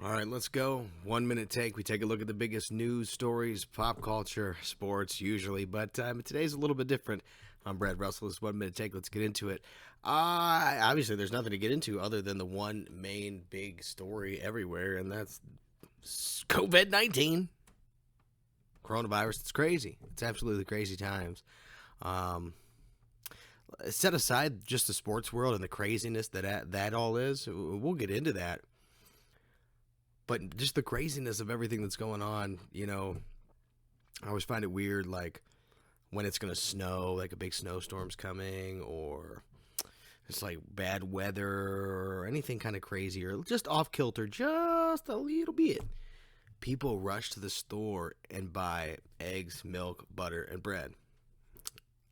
All right, let's go. 1 minute take. We take a look at the biggest news stories, pop culture, sports, usually, but today's a little bit different. I'm Brad Russell. This 1 minute take. Let's get into it. Obviously, there's nothing to get into other than the one main big story everywhere, and that's COVID-19. Coronavirus. It's crazy. It's absolutely crazy times. Set aside just the sports world and the craziness that all is. We'll get into that. But just the craziness of everything that's going on, I always find it weird, like when it's going to snow, like a big snowstorm's coming, or it's like bad weather or anything kind of crazy, or just off kilter, just a little bit. People rush to the store and buy eggs, milk, butter, and bread.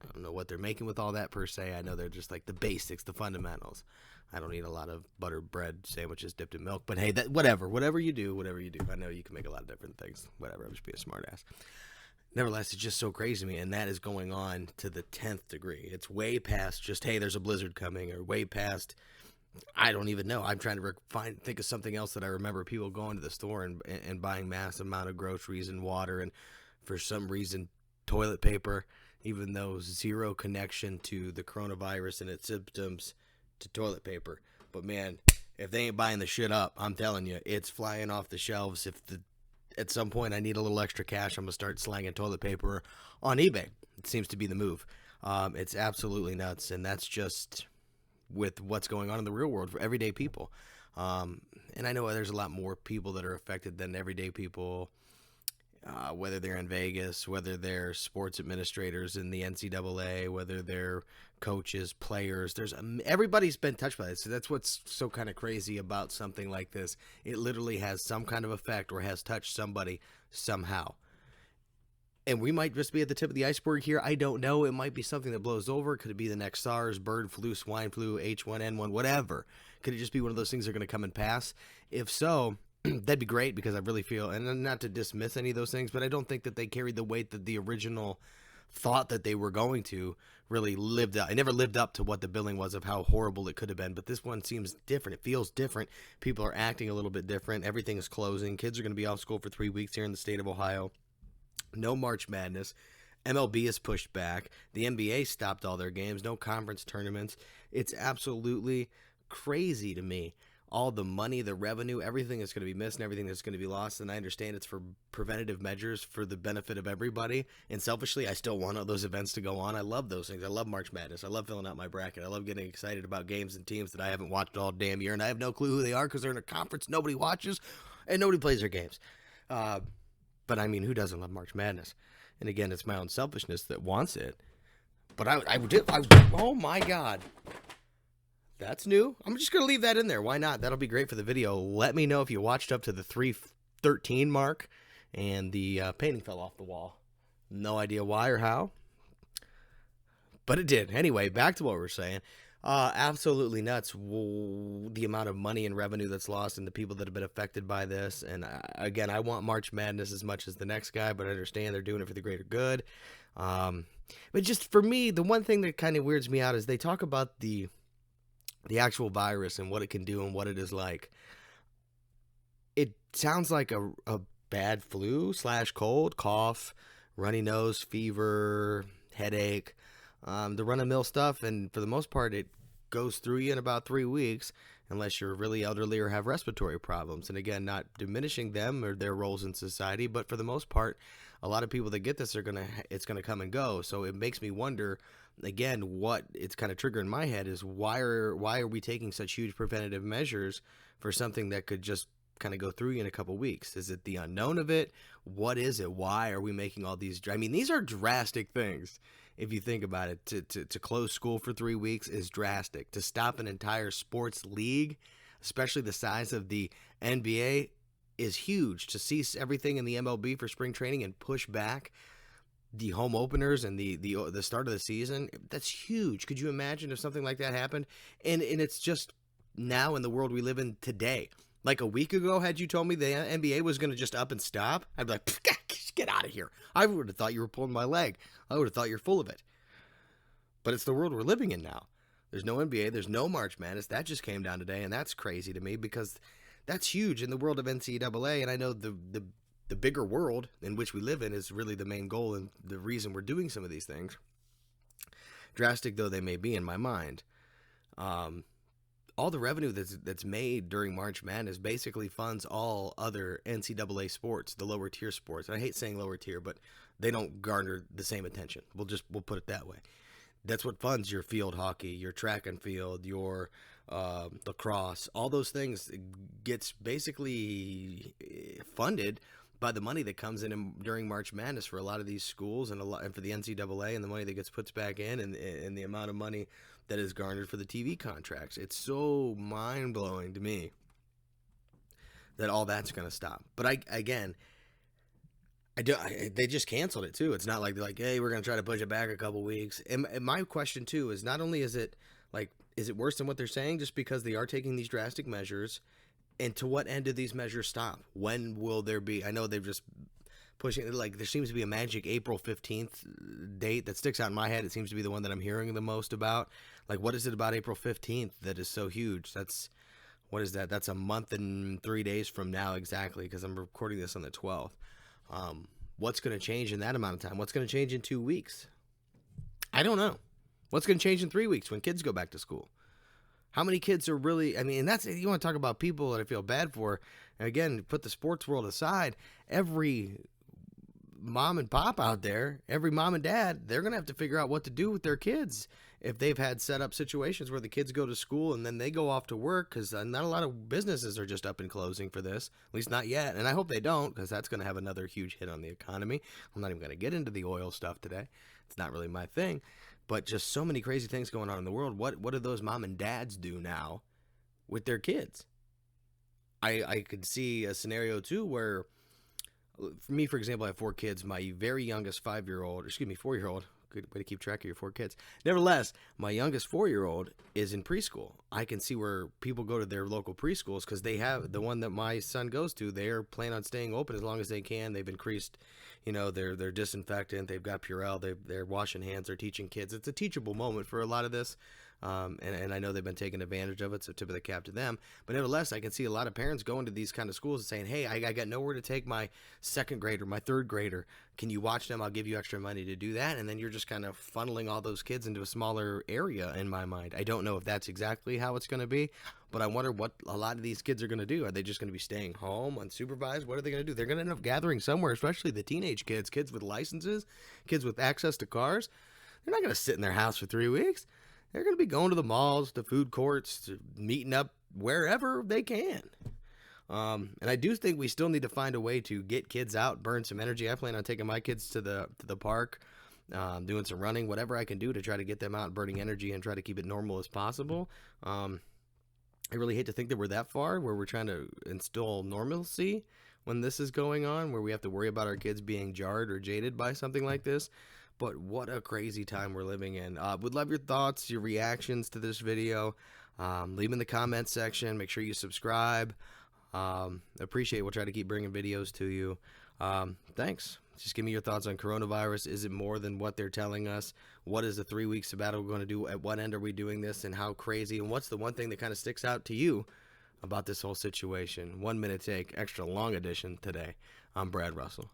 I don't know what they're making with all that per se. I know they're just like the basics, the fundamentals. I don't eat a lot of butter bread sandwiches dipped in milk, but hey, whatever you do. I know you can make a lot of different things. Whatever, I'm just being a smart ass. Nevertheless, it's just so crazy to me, and that is going on to the 10th degree. It's way past just, hey, there's a blizzard coming, or way past, I don't even know. I'm trying to think of something else that I remember people going to the store and buying massive amount of groceries and water, and for some reason, toilet paper, even though zero connection to the coronavirus and its symptoms to toilet paper. But man, if they ain't buying the shit up, I'm telling you, it's flying off the shelves. At some point I need a little extra cash, I'm gonna start slanging toilet paper on eBay. It seems to be the move. It's absolutely nuts, and that's just with what's going on in the real world for everyday people. And I know there's a lot more people that are affected than everyday people. Whether they're in Vegas, whether they're sports administrators in the NCAA, whether they're coaches, players, everybody's been touched by this. So that's what's so kind of crazy about something like this. It literally has some kind of effect or has touched somebody somehow. And we might just be at the tip of the iceberg here. I don't know. It might be something that blows over. Could it be the next SARS, bird flu, swine flu, H1N1, whatever? Could it just be one of those things that are going to come and pass? If so, that'd be great, because I really feel, and not to dismiss any of those things, but I don't think that they carried the weight that the original thought that they were going to really lived up. It never lived up to what the billing was of how horrible it could have been, but this one seems different. It feels different. People are acting a little bit different. Everything is closing. Kids are going to be off school for 3 weeks here in the state of Ohio. No March Madness. MLB is pushed back. The NBA stopped all their games. No conference tournaments. It's absolutely crazy to me. All the money, the revenue, everything is going to be missed and everything that's going to be lost. And I understand it's for preventative measures for the benefit of everybody. And selfishly, I still want all those events to go on. I love those things. I love March Madness. I love filling out my bracket. I love getting excited about games and teams that I haven't watched all damn year. And I have no clue who they are because they're in a conference nobody watches and nobody plays their games. But I mean, who doesn't love March Madness? And again, it's my own selfishness that wants it. But I would, oh my God. That's new. I'm just going to leave that in there. Why not? That'll be great for the video. Let me know if you watched up to the 3:13 mark and the painting fell off the wall. No idea why or how, but it did. Anyway, back to what we were saying. Absolutely nuts. The amount of money and revenue that's lost and the people that have been affected by this. And again, I want March Madness as much as the next guy, but I understand they're doing it for the greater good. But just for me, the one thing that kind of weirds me out is they talk about the actual virus and what it can do and what it is like. It sounds like a bad flu / cold, cough, runny nose, fever, headache, the run-of-the-mill stuff. And for the most part, it goes through you in about 3 weeks, unless you're really elderly or have respiratory problems. And again, not diminishing them or their roles in society, but for the most part, a lot of people that get this it's gonna come and go. So it makes me wonder, again, what it's kind of triggering my head is why are we taking such huge preventative measures for something that could just kind of go through you in a couple weeks? Is it the unknown of it? What is it? Why are we making all these? I mean, these are drastic things. If you think about it, to close school for 3 weeks is drastic. To stop an entire sports league, especially the size of the NBA, is huge. To cease everything in the MLB for spring training and push back the home openers and the start of the season, that's huge. Could you imagine if something like that happened? And it's just now in the world we live in today. Like a week ago, had you told me the NBA was going to just up and stop, I'd be like, get out of here. I would have thought you were pulling my leg. I would have thought you're full of it. But it's the world we're living in now. There's no NBA. There's no March Madness. That just came down today, and that's crazy to me because That's huge in the world of NCAA, and I know the bigger world in which we live in is really the main goal and the reason we're doing some of these things, drastic though they may be in my mind. Um, all the revenue that's made during March Madness basically funds all other NCAA sports, the lower tier sports. And I hate saying lower tier, but they don't garner the same attention. We'll put it that way. That's what funds your field hockey, your track and field, your lacrosse, all those things gets basically funded by the money that comes in during March Madness for a lot of these schools and for the NCAA, and the money that gets put back in, and the amount of money that is garnered for the TV contracts. It's so mind blowing to me that all that's going to stop. But they just canceled it too. It's not like they're like, hey, we're going to try to push it back a couple weeks. And my question too is not only is it worse than what they're saying just because they are taking these drastic measures, and to what end do these measures stop? When will there be? I know they've just pushing, like, there seems to be a magic April 15th date that sticks out in my head. It seems to be the one that I'm hearing the most about. Like, what is it about April 15th that is so huge? What is that? That's a month and 3 days from now exactly, because I'm recording this on the 12th. What's going to change in that amount of time? What's going to change in 2 weeks? I don't know. What's going to change in 3 weeks when kids go back to school? How many kids are really, I mean, and that's, you want to talk about people that I feel bad for. And again, put the sports world aside, every mom and pop out there, every mom and dad, they're going to have to figure out what to do with their kids if they've had set up situations where the kids go to school and then they go off to work, because not a lot of businesses are just up and closing for this, at least not yet. And I hope they don't, because that's going to have another huge hit on the economy. I'm not even going to get into the oil stuff today. It's not really my thing. But just so many crazy things going on in the world. What do those mom and dads do now with their kids? I could see a scenario too where, for me, for example, I have 4 kids. My very youngest 4-year-old, good way to keep track of your 4 kids. Nevertheless, my youngest 4-year-old is in preschool. I can see where people go to their local preschools because they have the one that my son goes to. They're planning on staying open as long as they can. They've increased, their disinfectant. They've got Purell. They're washing hands. They're teaching kids. It's a teachable moment for a lot of this. And I know they've been taking advantage of it, so tip of the cap to them. But nevertheless, I can see a lot of parents going to these kind of schools and saying, hey, I got nowhere to take my 2nd grader, my 3rd grader. Can you watch them? I'll give you extra money to do that. And then you're just kind of funneling all those kids into a smaller area in my mind. I don't know if that's exactly how it's going to be, but I wonder what a lot of these kids are going to do. Are they just going to be staying home unsupervised? What are they going to do? They're going to end up gathering somewhere, especially the teenage kids with licenses, kids with access to cars. They're not going to sit in their house for 3 weeks. They're going to be going to the malls, to food courts, to meeting up wherever they can. And I do think we still need to find a way to get kids out, burn some energy. I plan on taking my kids to the park, doing some running, whatever I can do to try to get them out, burning energy, and try to keep it normal as possible. I really hate to think that we're that far, where we're trying to instill normalcy when this is going on, where we have to worry about our kids being jarred or jaded by something like this. But what a crazy time we're living in. Would love your thoughts, your reactions to this video. Leave in the comments section. Make sure you subscribe. Appreciate it. We'll try to keep bringing videos to you. Thanks. Just give me your thoughts on coronavirus. Is it more than what they're telling us? What is the 3-week sabbatical going to do? At what end are we doing this? And how crazy? And what's the one thing that kind of sticks out to you about this whole situation? 1 minute take, extra long edition today. I'm Brad Russell.